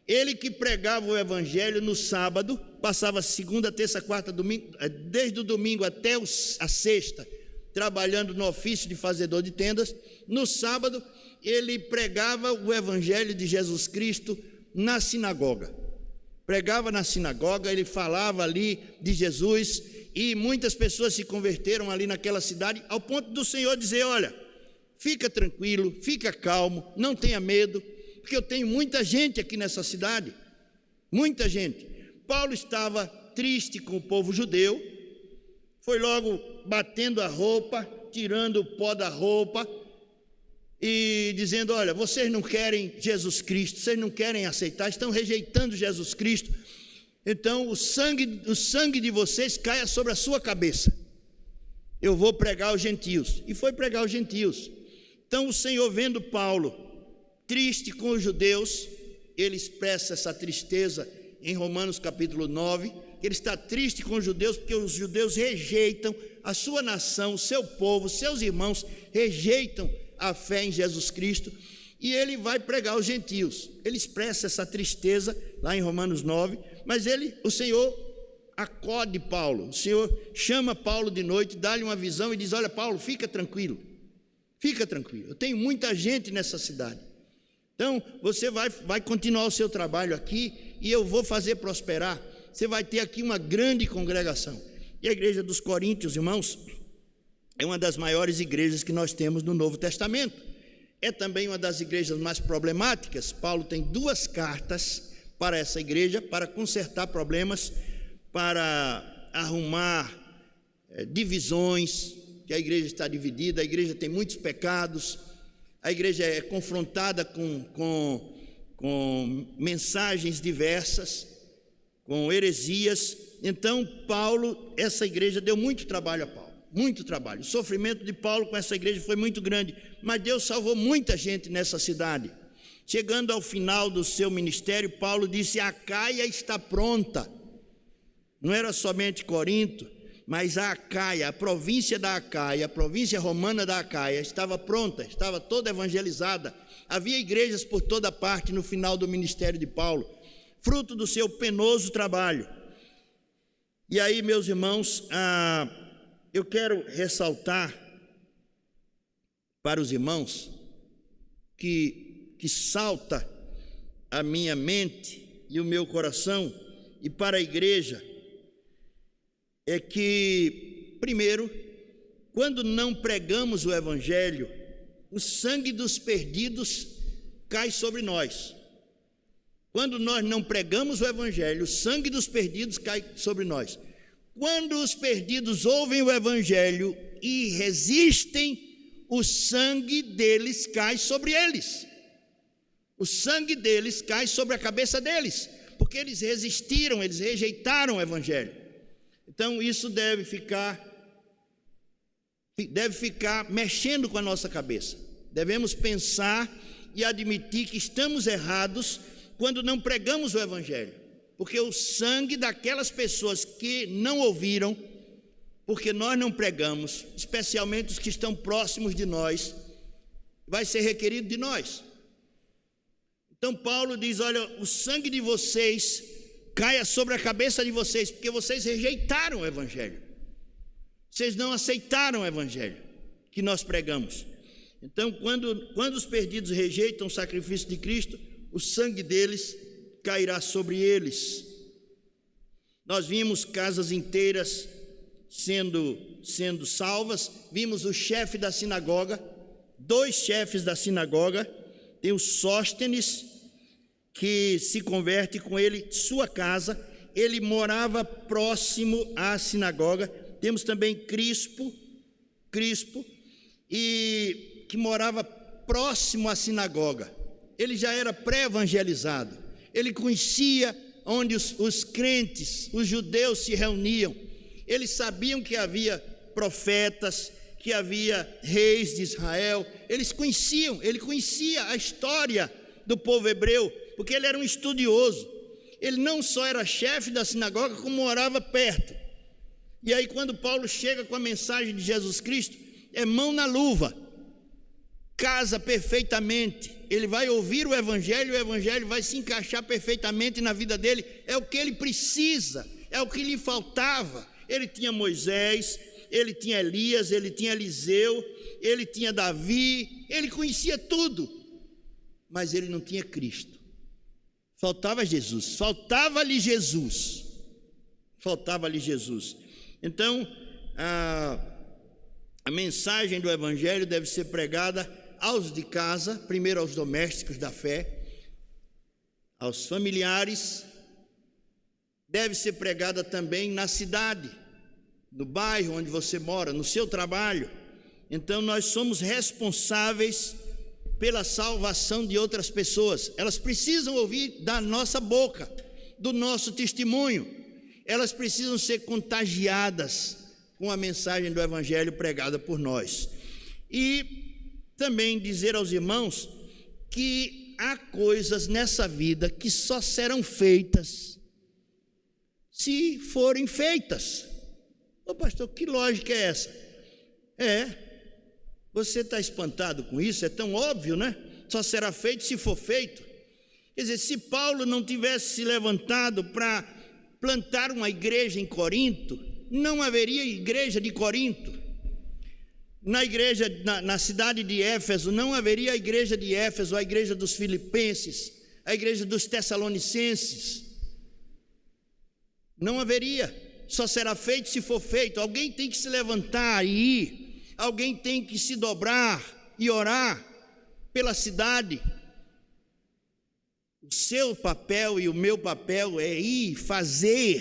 Ele que pregava o Evangelho no sábado, passava segunda, terça, quarta, domingo, desde o domingo até a sexta, trabalhando no ofício de fazedor de tendas. No sábado ele pregava o Evangelho de Jesus Cristo na sinagoga. Pregava na sinagoga, ele falava ali de Jesus, e muitas pessoas se converteram ali naquela cidade, ao ponto do Senhor dizer: olha, fica tranquilo, fica calmo, não tenha medo, porque eu tenho muita gente aqui nessa cidade, muita gente. Paulo estava triste com o povo judeu, foi logo batendo a roupa, tirando o pó da roupa e dizendo: olha, vocês não querem Jesus Cristo, vocês não querem aceitar, estão rejeitando Jesus Cristo, então o sangue de vocês caia sobre a sua cabeça. Eu vou pregar aos gentios. E foi pregar aos gentios. Então o Senhor, vendo Paulo triste com os judeus, ele expressa essa tristeza em Romanos capítulo 9, ele está triste com os judeus porque os judeus rejeitam a sua nação, o seu povo, seus irmãos rejeitam a fé em Jesus Cristo. e ele vai pregar aos gentios. Ele expressa essa tristeza lá em Romanos 9, mas o Senhor acode Paulo, o Senhor chama Paulo de noite, dá-lhe uma visão e diz: olha, Paulo, fica tranquilo, eu tenho muita gente nessa cidade, então você vai continuar o seu trabalho aqui e eu vou fazer prosperar, você vai ter aqui uma grande congregação. E a igreja dos Coríntios, irmãos, é uma das maiores igrejas que nós temos no Novo Testamento, é também uma das igrejas mais problemáticas. Paulo tem 2 cartas para essa igreja, para consertar problemas, para arrumar divisões, que a igreja está dividida, a igreja tem muitos pecados, a igreja é confrontada com mensagens diversas, com heresias. Então Paulo, essa igreja deu muito trabalho a Paulo, muito trabalho. O sofrimento de Paulo com essa igreja foi muito grande, mas Deus salvou muita gente nessa cidade. Chegando ao final do seu ministério, Paulo disse: a Acaia está pronta. Não era somente Corinto, mas a Acaia, a província da Acaia, a província romana da Acaia estava pronta, estava toda evangelizada. Havia igrejas por toda parte no final do ministério de Paulo, fruto do seu penoso trabalho. E aí, meus irmãos, eu quero ressaltar para os irmãos que salta a minha mente e o meu coração, e para a igreja, é que, primeiro, quando não pregamos o evangelho, o sangue dos perdidos cai sobre nós. Quando nós não pregamos o evangelho, o sangue dos perdidos cai sobre nós. Quando os perdidos ouvem o evangelho e resistem, o sangue deles cai sobre eles. O sangue deles cai sobre a cabeça deles, porque eles resistiram, eles rejeitaram o evangelho. Então isso deve ficar mexendo com a nossa cabeça. Devemos pensar e admitir que estamos errados quando não pregamos o evangelho, porque o sangue daquelas pessoas que não ouviram, porque nós não pregamos, especialmente os que estão próximos de nós, vai ser requerido de nós. Então Paulo diz: olha, o sangue de vocês caia sobre a cabeça de vocês, porque vocês rejeitaram o evangelho, vocês não aceitaram o evangelho que nós pregamos. Então quando os perdidos rejeitam o sacrifício de Cristo, o sangue deles cairá sobre eles. Nós vimos casas inteiras sendo salvas, vimos o chefe da sinagoga, 2 chefes da sinagoga, tem o Sóstenes, que se converte com ele, sua casa, ele morava próximo à sinagoga. Temos também Crispo, e que morava próximo à sinagoga. Ele já era pré-evangelizado, ele conhecia onde os crentes, os judeus se reuniam, eles sabiam que havia profetas, que havia reis de Israel, ele conhecia a história do povo hebreu, porque ele era um estudioso. Ele não só era chefe da sinagoga, como morava perto. E aí quando Paulo chega com a mensagem de Jesus Cristo, é mão na luva, casa perfeitamente. Ele vai ouvir o evangelho vai se encaixar perfeitamente na vida dele. É o que ele precisa, é o que lhe faltava. Ele tinha Moisés, ele tinha Elias, ele tinha Eliseu, ele tinha Davi, ele conhecia tudo, mas ele não tinha Cristo. Faltava Jesus, faltava-lhe Jesus. Então, a mensagem do evangelho deve ser pregada aos de casa, primeiro aos domésticos da fé, aos familiares, deve ser pregada também na cidade, no bairro onde você mora, no seu trabalho. Então nós somos responsáveis pela salvação de outras pessoas. Elas precisam ouvir da nossa boca, do nosso testemunho. Elas precisam ser contagiadas com a mensagem do evangelho pregada por nós. E também dizer aos irmãos que há coisas nessa vida que só serão feitas se forem feitas. Ô pastor, que lógica é essa? Você está espantado com isso? É tão óbvio, né? só será feito se for feito. Quer dizer, se Paulo não tivesse se levantado para plantar uma igreja em Corinto, não haveria igreja de Corinto. Na cidade de Éfeso, não haveria a igreja de Éfeso, a igreja dos Filipenses, a igreja dos Tessalonicenses. Não haveria, só será feito se for feito. Alguém tem que se levantar e ir, alguém tem que se dobrar e orar pela cidade. O seu papel e o meu papel é ir fazer.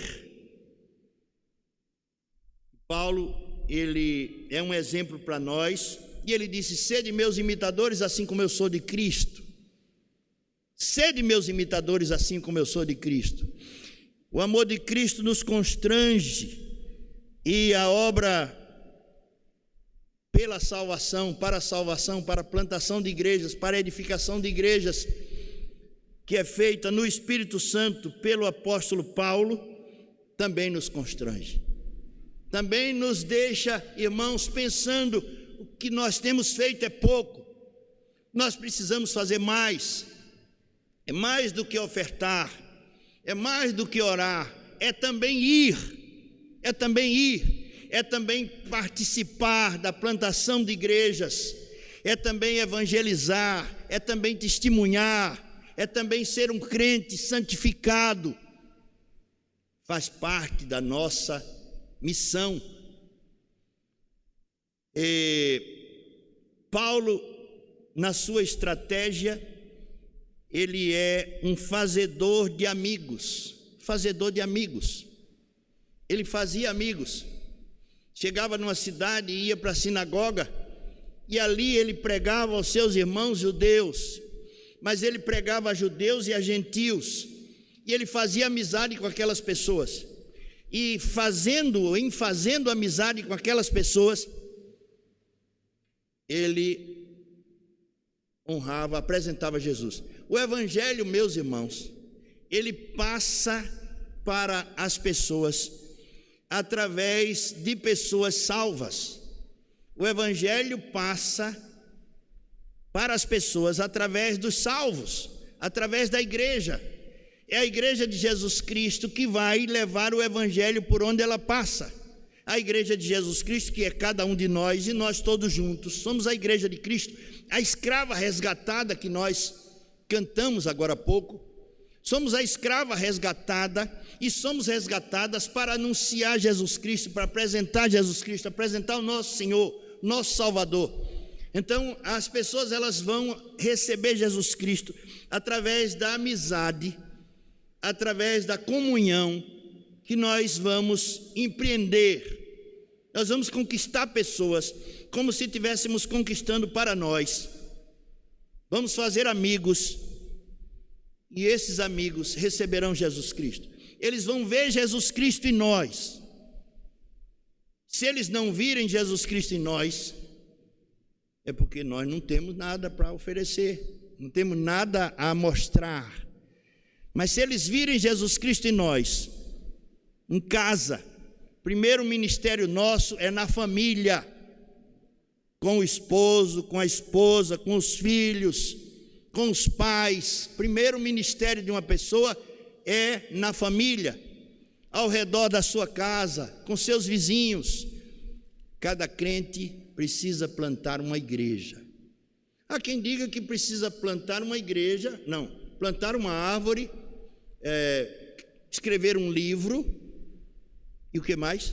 Paulo, ele é um exemplo para nós, e ele disse: sede meus imitadores, assim como eu sou de Cristo. Sede meus imitadores, assim como eu sou de Cristo. O amor de Cristo nos constrange, e a obra pela salvação, para a plantação de igrejas, para a edificação de igrejas, que é feita no Espírito Santo pelo apóstolo Paulo, também nos constrange. Também nos deixa, irmãos, pensando: o que nós temos feito é pouco, nós precisamos fazer mais. É mais do que ofertar, é mais do que orar, é também ir, é também participar da plantação de igrejas, é também evangelizar, é também testemunhar, é também ser um crente santificado. Faz parte da nossa missão. Paulo, na sua estratégia, ele é um fazedor de amigos. Ele fazia amigos. Chegava numa cidade e ia para a sinagoga, e ali ele pregava aos seus irmãos judeus, mas ele pregava a judeus e a gentios, e ele fazia amizade com aquelas pessoas, e fazendo amizade com aquelas pessoas, ele honrava, apresentava Jesus. O evangelho, meus irmãos, ele passa para as pessoas através de pessoas salvas. O evangelho passa para as pessoas através dos salvos, através da igreja. É a igreja de Jesus Cristo que vai levar o evangelho por onde ela passa. A igreja de Jesus Cristo, que é cada um de nós, e nós todos juntos somos a igreja de Cristo. A escrava resgatada que nós cantamos agora há pouco, somos a escrava resgatada, e somos resgatadas para anunciar Jesus Cristo, para apresentar Jesus Cristo, apresentar o nosso Senhor, nosso Salvador. Então as pessoas, elas vão receber Jesus Cristo através da amizade, através da comunhão que nós vamos empreender. Nós vamos conquistar pessoas como se estivéssemos conquistando para nós. Vamos fazer amigos, e esses amigos receberão Jesus Cristo. Eles vão ver Jesus Cristo em nós. Se eles não virem Jesus Cristo em nós, é porque nós não temos nada para oferecer, não temos nada a mostrar. Mas se eles virem Jesus Cristo em nós, em casa, primeiro ministério nosso é na família, com o esposo, com a esposa, com os filhos, com os pais. Primeiro ministério de uma pessoa é na família, ao redor da sua casa, com seus vizinhos. Cada crente precisa plantar uma igreja. Há quem diga que precisa plantar uma igreja, não, plantar uma árvore, escrever um livro, e o que mais?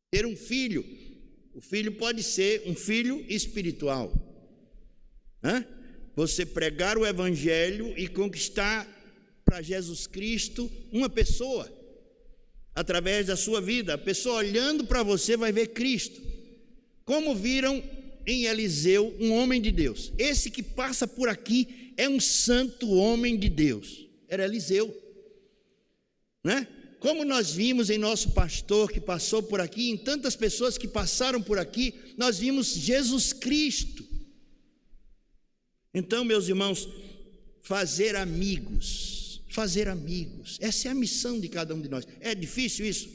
Ter um filho. O filho pode ser um filho espiritual. Você pregar o evangelho e conquistar para Jesus Cristo uma pessoa, através da sua vida. A pessoa olhando para você vai ver Cristo, como viram em Eliseu, um homem de Deus. Esse que passa por aqui é um santo homem de Deus. Era Eliseu, né? Como nós vimos em nosso pastor que passou por aqui, em tantas pessoas que passaram por aqui, nós vimos Jesus Cristo. Então, meus irmãos, fazer amigos, essa é a missão de cada um de nós. É difícil isso?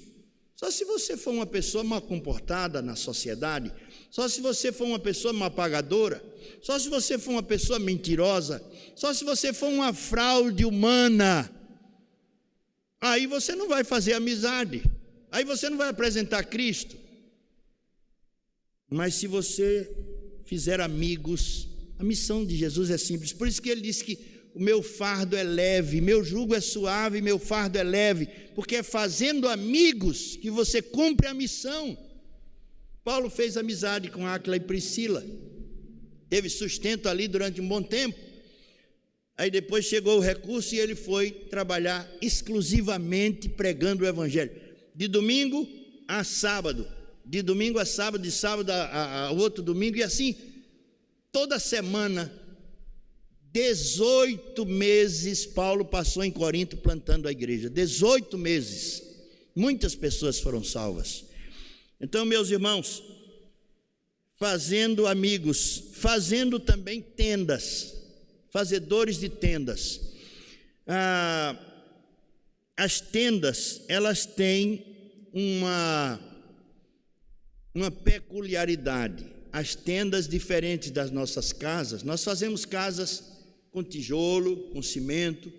Só se você for uma pessoa mal comportada na sociedade, só se você for uma pessoa mal pagadora, só se você for uma pessoa mentirosa, só se você for uma fraude humana, aí você não vai fazer amizade, aí você não vai apresentar Cristo. Mas se você fizer amigos, a missão de Jesus é simples. Por isso que ele disse que o meu fardo é leve, meu jugo é suave, meu fardo é leve, porque é fazendo amigos que você cumpre a missão. Paulo fez amizade com Áquila e Priscila, teve sustento ali durante um bom tempo. Aí depois chegou o recurso e ele foi trabalhar exclusivamente pregando o evangelho, de domingo a sábado, de domingo a sábado, de sábado a outro domingo, e assim, toda semana, 18 meses Paulo passou em Corinto plantando a igreja, 18 meses, muitas pessoas foram salvas. Então, meus irmãos, fazendo amigos, fazendo também tendas, fazedores de tendas. As tendas, elas têm uma peculiaridade. As tendas, diferentes das nossas casas, nós fazemos casas com tijolo, com cimento,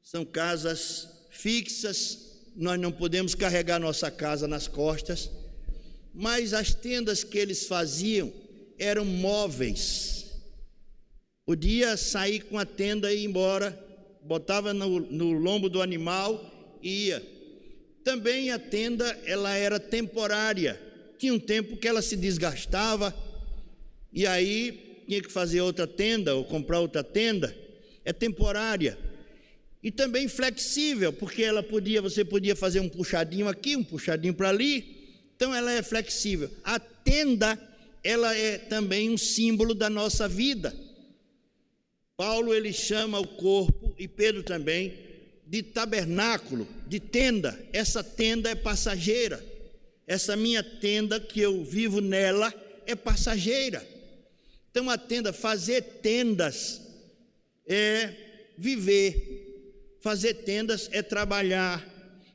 são casas fixas, nós não podemos carregar nossa casa nas costas, mas as tendas que eles faziam eram móveis. Podia sair com a tenda e ir embora, botava no lombo do animal e ia. Também a tenda, ela era temporária, tinha um tempo que ela se desgastava, e aí tinha que fazer outra tenda, ou comprar outra tenda, é temporária. E também flexível, porque você podia fazer um puxadinho aqui, um puxadinho para ali, então ela é flexível. A tenda, ela é também um símbolo da nossa vida. Paulo, ele chama o corpo, e Pedro também, de tabernáculo, de tenda. Essa tenda é passageira. Essa minha tenda, que eu vivo nela, é passageira. Então a tenda, fazer tendas é viver, fazer tendas é trabalhar,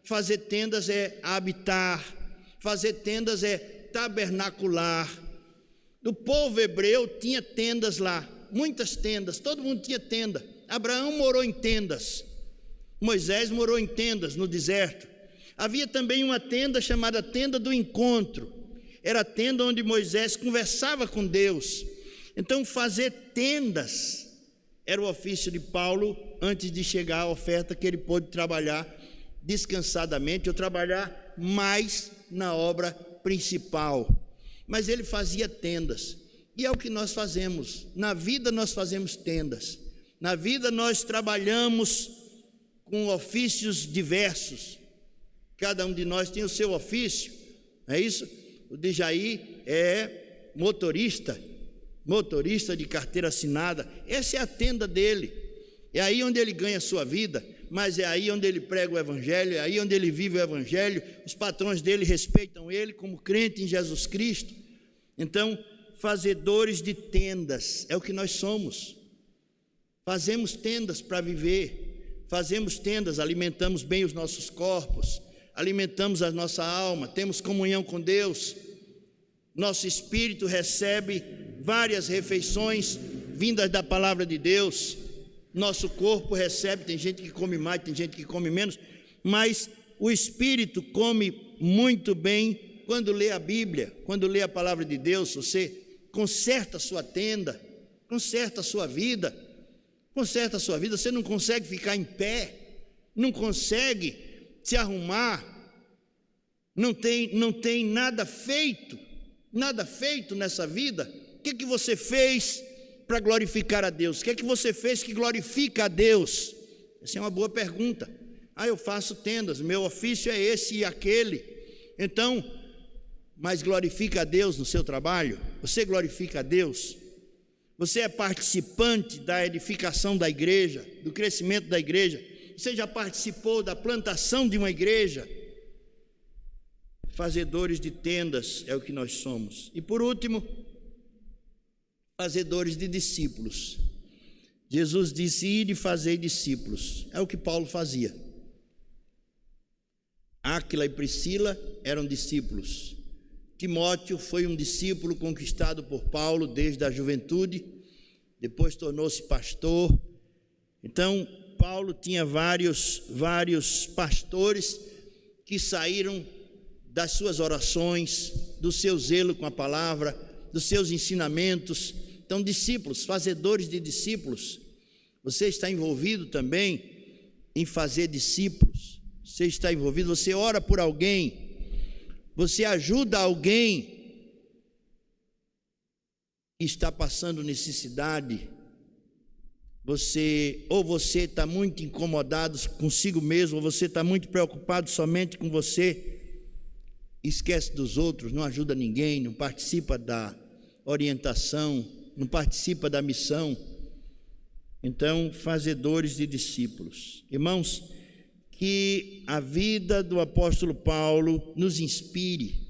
fazer tendas é habitar, fazer tendas é tabernacular. O povo hebreu tinha tendas lá, muitas tendas, todo mundo tinha tenda. Abraão morou em tendas, Moisés morou em tendas no deserto. Havia também uma tenda chamada tenda do encontro, era a tenda onde Moisés conversava com Deus. Então fazer tendas era o ofício de Paulo antes de chegar à oferta que ele pôde trabalhar descansadamente, ou trabalhar mais na obra principal. Mas ele fazia tendas, e é o que nós fazemos. Na vida nós fazemos tendas, na vida nós trabalhamos com ofícios diversos. Cada um de nós tem o seu ofício, não é isso? O de Jair é motorista de carteira assinada. Essa é a tenda dele, é aí onde ele ganha a sua vida, mas é aí onde ele prega o evangelho, é aí onde ele vive o evangelho. Os patrões dele respeitam ele como crente em Jesus Cristo. Então, fazedores de tendas é o que nós somos. Fazemos tendas para viver, fazemos tendas, alimentamos bem os nossos corpos, alimentamos a nossa alma, temos comunhão com Deus, nosso espírito recebe várias refeições vindas da palavra de Deus, nosso corpo recebe, tem gente que come mais, tem gente que come menos, mas o espírito come muito bem quando lê a Bíblia, quando lê a palavra de Deus. Você conserta a sua tenda, conserta a sua vida, você não consegue ficar em pé, não consegue se arrumar, não tem nada feito nessa vida. O que você fez para glorificar a Deus? O que você fez que glorifica a Deus? Essa é uma boa pergunta. Eu faço tendas, meu ofício é esse e aquele. Então, mas glorifica a Deus no seu trabalho? Você glorifica a Deus? Você é participante da edificação da igreja, do crescimento da igreja? Você já participou da plantação de uma igreja? Fazedores de tendas é o que nós somos. E por último, fazedores de discípulos. Jesus disse: ide e fazei discípulos. É o que Paulo fazia. Áquila e Priscila eram discípulos. Timóteo foi um discípulo conquistado por Paulo desde a juventude, depois tornou-se pastor. Então, Paulo tinha vários pastores que saíram das suas orações, do seu zelo com a palavra, dos seus ensinamentos. Então, discípulos, fazedores de discípulos. Você está envolvido também em fazer discípulos. Você está envolvido, você ora por alguém, você ajuda alguém que está passando necessidade. Você está muito incomodado consigo mesmo, ou você está muito preocupado somente com você, esquece dos outros, não ajuda ninguém, não participa da orientação, não participa da missão. Então, fazedores de discípulos. Irmãos, que a vida do apóstolo Paulo nos inspire,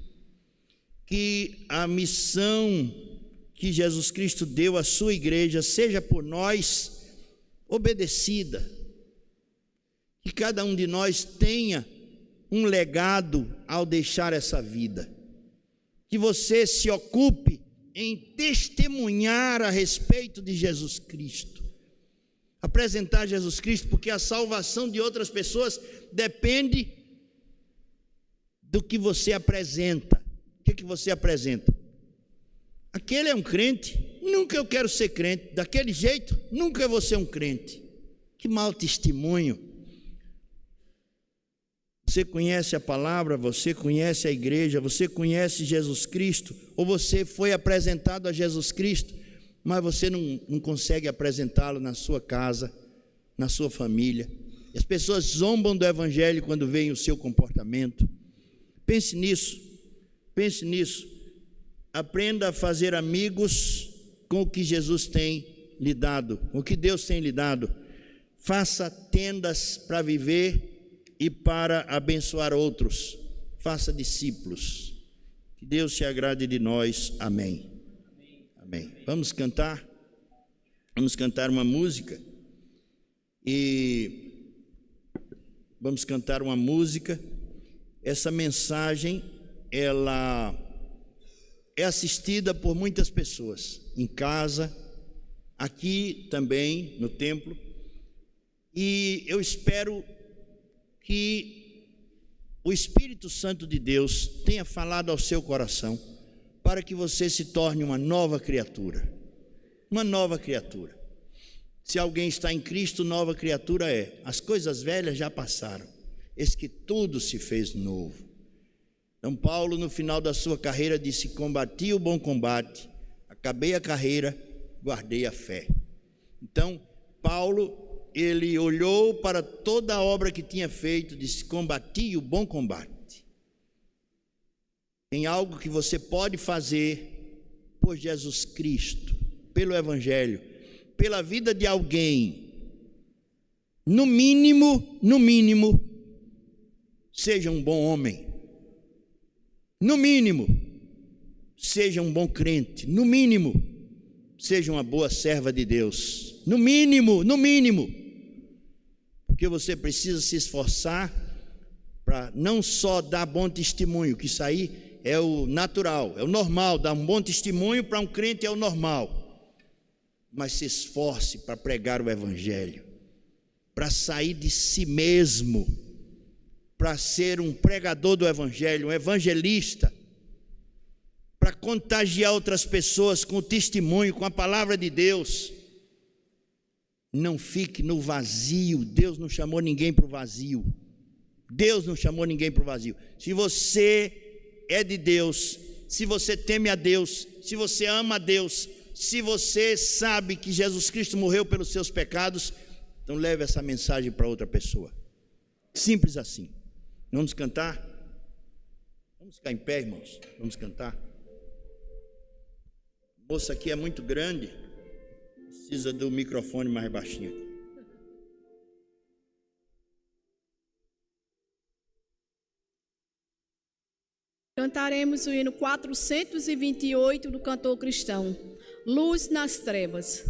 que a missão que Jesus Cristo deu à sua igreja seja por nós obedecida, que cada um de nós tenha um legado ao deixar essa vida, que você se ocupe em testemunhar a respeito de Jesus Cristo, apresentar Jesus Cristo, porque a salvação de outras pessoas depende do que você apresenta. O que você apresenta? Aquele é um crente, nunca eu quero ser crente, daquele jeito, nunca eu vou ser um crente. Que mau testemunho. Você conhece a palavra, você conhece a igreja, você conhece Jesus Cristo, ou você foi apresentado a Jesus Cristo, mas você não consegue apresentá-lo na sua casa, na sua família. E as pessoas zombam do evangelho quando veem o seu comportamento. Pense nisso, pense nisso. Aprenda a fazer amigos com o que Jesus tem lhe dado, com o que Deus tem lhe dado. Faça tendas para viver e para abençoar outros. Faça discípulos. Que Deus se agrade de nós. Amém. Amém. Vamos cantar uma música. E vamos cantar uma música. Essa mensagem, ela é assistida por muitas pessoas, em casa, aqui também no templo, e eu espero que o Espírito Santo de Deus tenha falado ao seu coração, para que você se torne uma nova criatura. Uma nova criatura. Se alguém está em Cristo, nova criatura é. As coisas velhas já passaram, eis que tudo se fez novo. Então Paulo, no final da sua carreira, disse: combati o bom combate, acabei a carreira, guardei a fé. Então Paulo, ele olhou para toda a obra que tinha feito, disse: combati o bom combate. Tem algo que você pode fazer por Jesus Cristo, pelo Evangelho, pela vida de alguém. No mínimo, seja um bom homem. No mínimo, seja um bom crente. No mínimo, seja uma boa serva de Deus. No mínimo. Porque você precisa se esforçar para não só dar bom testemunho, que isso aí é o natural, é o normal. Dar um bom testemunho para um crente é o normal. Mas se esforce para pregar o Evangelho, para sair de si mesmo, para ser um pregador do Evangelho, um evangelista, para contagiar outras pessoas com o testemunho, com a palavra de Deus. Não fique no vazio. Deus não chamou ninguém para o vazio. Deus não chamou ninguém para o vazio. Se você é de Deus, se você teme a Deus, se você ama a Deus, se você sabe que Jesus Cristo morreu pelos seus pecados, então leve essa mensagem para outra pessoa. Simples assim. Vamos cantar? Vamos ficar em pé, irmãos. Vamos cantar. A moça aqui é muito grande, precisa do microfone mais baixinho. Cantaremos o hino 428 do cantor cristão, Luz nas Trevas.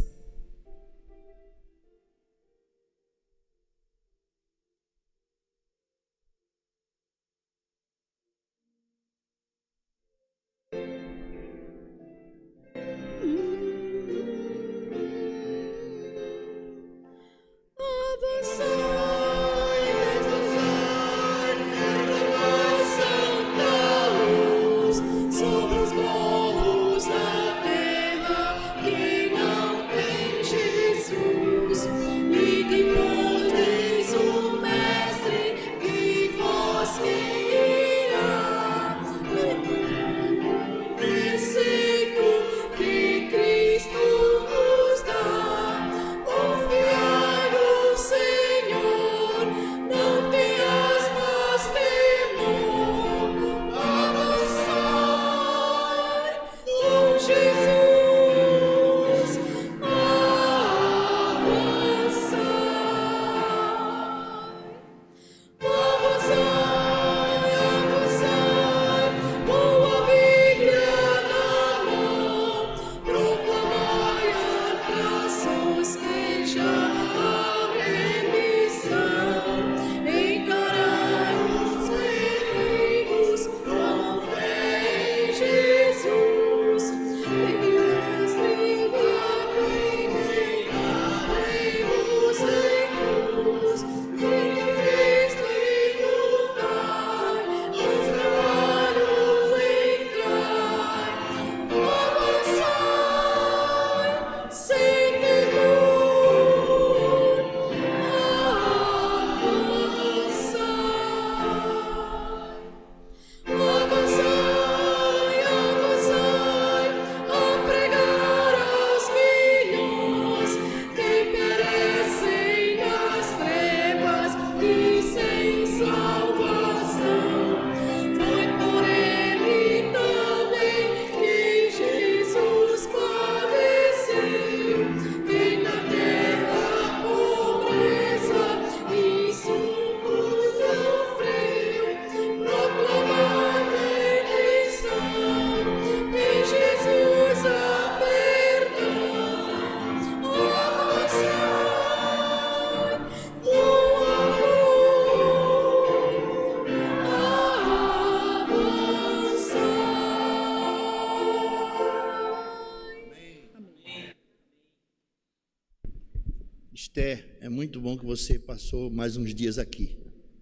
Esther, é muito bom que você passou mais uns dias aqui.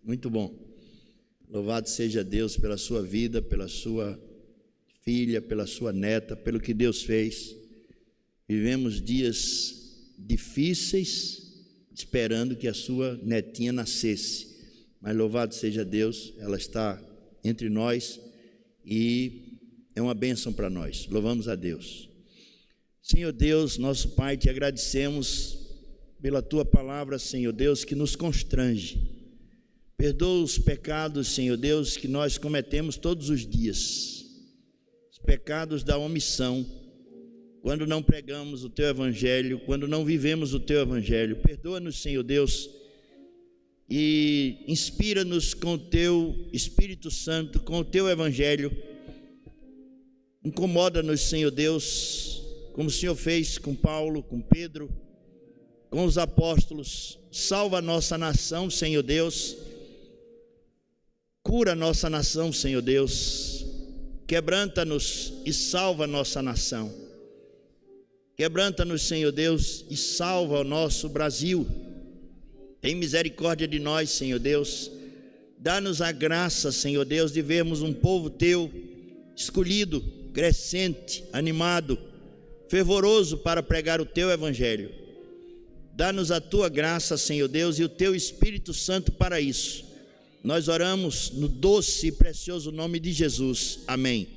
Muito bom. Louvado seja Deus pela sua vida, pela sua filha, pela sua neta, pelo que Deus fez. Vivemos dias difíceis, esperando que a sua netinha nascesse. Mas louvado seja Deus, ela está entre nós e é uma bênção para nós. Louvamos a Deus. Senhor Deus, nosso Pai, te agradecemos pela tua palavra, Senhor Deus, que nos constrange. Perdoa os pecados, Senhor Deus, que nós cometemos todos os dias. Os pecados da omissão, quando não pregamos o teu evangelho, quando não vivemos o teu evangelho. Perdoa-nos, Senhor Deus, e inspira-nos com o teu Espírito Santo, com o teu evangelho. Incomoda-nos, Senhor Deus, como o Senhor fez com Paulo, com Pedro, com os apóstolos. Salva a nossa nação, Senhor Deus. Cura a nossa nação, Senhor Deus. Quebranta-nos e salva a nossa nação. Quebranta-nos, Senhor Deus, e salva o nosso Brasil. Tem misericórdia de nós, Senhor Deus. Dá-nos a graça, Senhor Deus, de vermos um povo teu escolhido, crescente, animado, fervoroso para pregar o teu evangelho. Dá-nos a tua graça, Senhor Deus, e o teu Espírito Santo para isso. Nós oramos no doce e precioso nome de Jesus. Amém.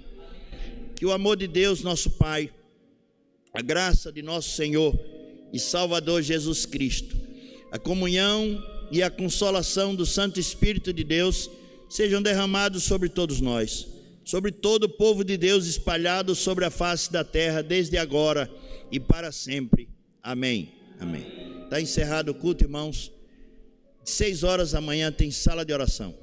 Que o amor de Deus, nosso Pai, a graça de nosso Senhor e Salvador Jesus Cristo, a comunhão e a consolação do Santo Espírito de Deus sejam derramados sobre todos nós, sobre todo o povo de Deus espalhado sobre a face da terra, desde agora e para sempre. Amém. Amém. Está encerrado o culto, irmãos. 6 horas da manhã tem sala de oração.